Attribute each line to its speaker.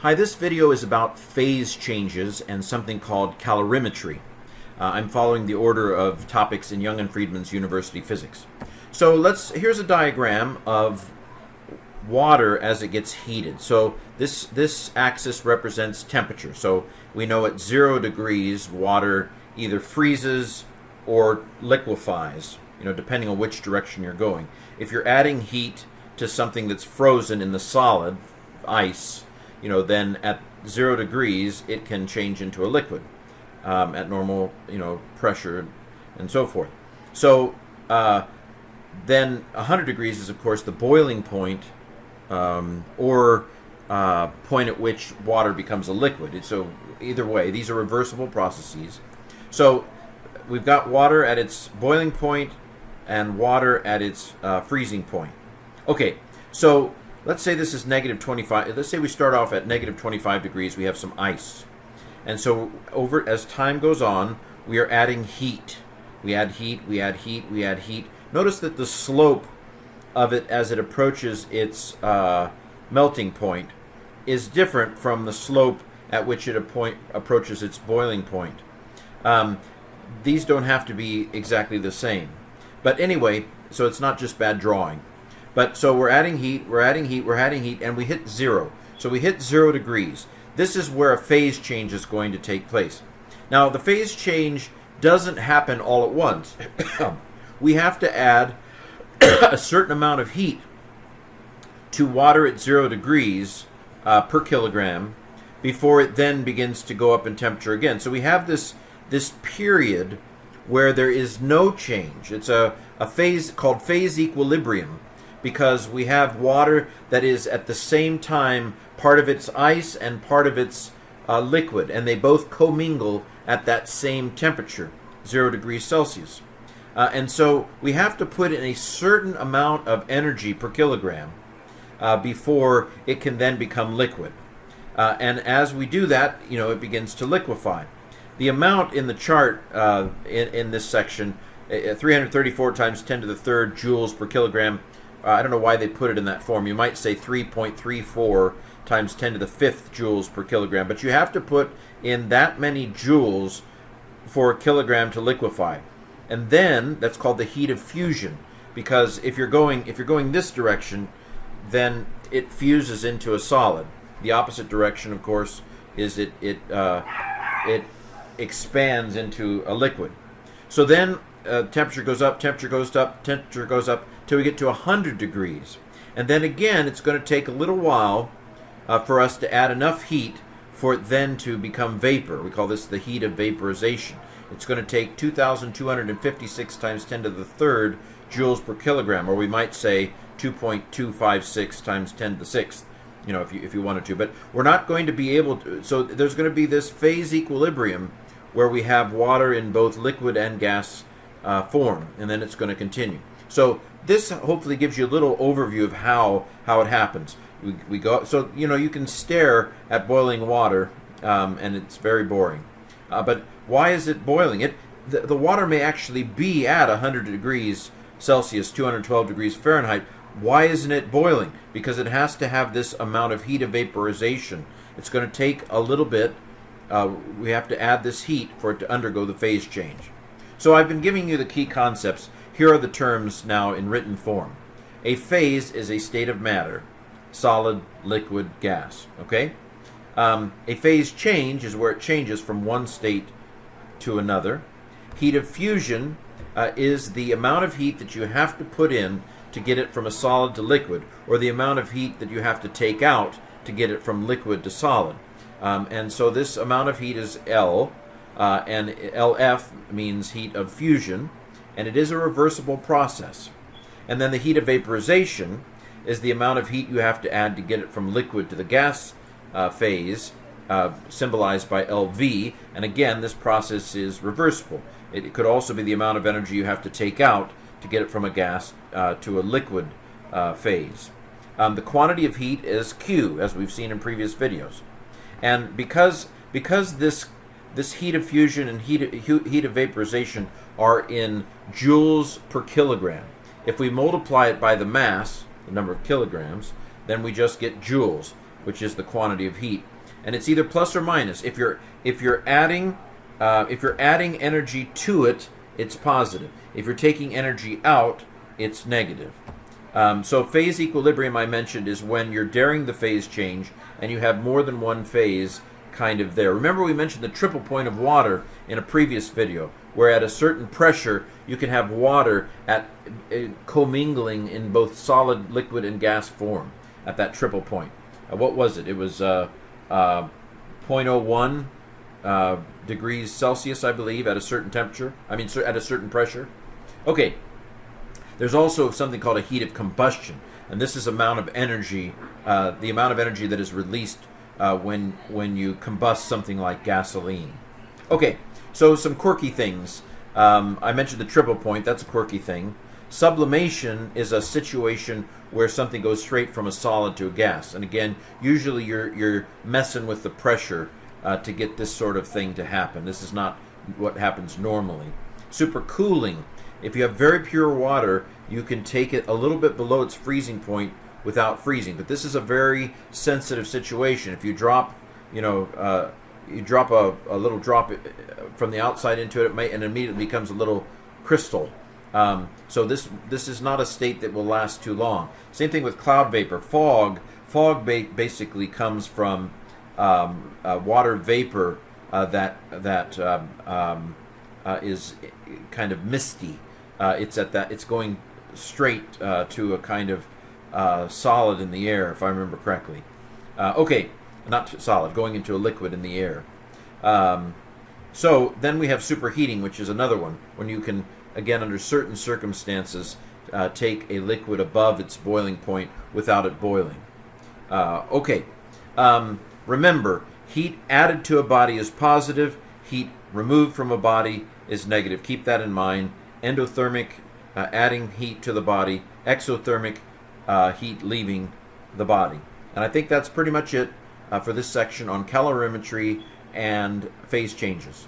Speaker 1: Hi, this video is about phase changes and something called calorimetry. I'm following the order of topics in Young and Freedman's University Physics. So here's a diagram of water as it gets heated. So this axis represents temperature. So we know at 0 degrees water either freezes or liquefies, depending on which direction you're going. If you're adding heat to something that's frozen in the solid, ice, then at 0 degrees it can change into a liquid at normal, pressure and so forth. So then 100 degrees is, of course, the boiling point or point at which water becomes a liquid. So either way, these are reversible processes. So we've got water at its boiling point and water at its freezing point. Okay, so let's say this is negative 25. Let's say we start off at negative 25 degrees. We have some ice. And so as time goes on, we are adding heat. We add heat, we add heat, we add heat. Notice that the slope of it as it approaches its melting point is different from the slope at which it approaches its boiling point. These don't have to be exactly the same. But anyway, so it's not just bad drawing. But so we're adding heat, we're adding heat, we're adding heat, and we hit 0. So we hit 0 degrees. This is where a phase change is going to take place. Now, the phase change doesn't happen all at once. We have to add a certain amount of heat to water at 0 degrees per kilogram before it then begins to go up in temperature again. So we have this period where there is no change. It's a phase called phase equilibrium, because we have water that is at the same time part of its ice and part of its liquid, and they both commingle at that same temperature, 0 degrees Celsius. And so we have to put in a certain amount of energy per kilogram before it can then become liquid. And as we do that, it begins to liquefy. The amount in the chart in this section, 334 times 10 to the third joules per kilogram. I don't know why they put it in that form. You might say 3.34 times 10 to the fifth joules per kilogram, but you have to put in that many joules for a kilogram to liquefy. And then that's called the heat of fusion, because if you're going this direction, then it fuses into a solid. The opposite direction, of course, is it expands into a liquid. So then temperature goes up, temperature goes up, temperature goes up till we get to 100 degrees. And then again, it's going to take a little while for us to add enough heat for it then to become vapor. We call this the heat of vaporization. It's going to take 2,256 times 10 to the third joules per kilogram, or we might say 2.256 times 10 to the sixth, if you wanted to. But we're not going to be able to. So there's going to be this phase equilibrium where we have water in both liquid and gas form, and then it's going to continue. So this hopefully gives you a little overview of how it happens. We go, so you can stare at boiling water, and it's very boring. But why is it boiling? The water may actually be at 100 degrees Celsius, 212 degrees Fahrenheit. Why isn't it boiling? Because it has to have this amount of heat of vaporization. It's going to take a little bit. We have to add this heat for it to undergo the phase change. So I've been giving you the key concepts. Here are the terms now in written form. A phase is a state of matter, solid, liquid, gas. Okay? A phase change is where it changes from one state to another. Heat of fusion is the amount of heat that you have to put in to get it from a solid to liquid, or the amount of heat that you have to take out to get it from liquid to solid. And so this amount of heat is L, and LF means heat of fusion, and it is a reversible process. And then the heat of vaporization is the amount of heat you have to add to get it from liquid to the gas phase, symbolized by LV. And again, this process is reversible. It could also be the amount of energy you have to take out to get it from a gas to a liquid phase. The quantity of heat is Q, as we've seen in previous videos. And because this heat of fusion and heat of vaporization are in joules per kilogram, if we multiply it by the mass, the number of kilograms, then we just get joules. which is the quantity of heat, and it's either plus or minus. If you're adding energy to it, it's positive. If you're taking energy out, it's negative. So phase equilibrium, I mentioned, is when you're during the phase change and you have more than one phase kind of there. Remember we mentioned the triple point of water in a previous video, where at a certain pressure you can have water at commingling in both solid, liquid, and gas form at that triple point. What was it? It was 0.01 degrees Celsius, I believe, at a certain temperature. At a certain pressure. Okay. There's also something called a heat of combustion, and this is the amount of energy that is released when you combust something like gasoline. Okay, so some quirky things. I mentioned the triple point. That's a quirky thing. Sublimation is a situation where something goes straight from a solid to a gas, and again, usually you're messing with the pressure to get this sort of thing to happen. This is not what happens normally. Supercooling. If you have very pure water, you can take it a little bit below its freezing point without freezing. But this is a very sensitive situation. If you drop, a little drop from the outside into it, and it immediately becomes a little crystal. So this is not a state that will last too long. Same thing with cloud vapor. Fog basically comes from water vapor that is kind of misty. It's going straight to a kind of solid in the air, if I remember correctly. Okay, not solid, going into a liquid in the air. So then we have superheating, which is another one, when you can, again, under certain circumstances, take a liquid above its boiling point without it boiling. Remember, heat added to a body is positive, heat removed from a body is negative. Keep that in mind. Endothermic, adding heat to the body. Exothermic, heat leaving the body. And I think that's pretty much it for this section on calorimetry and phase changes.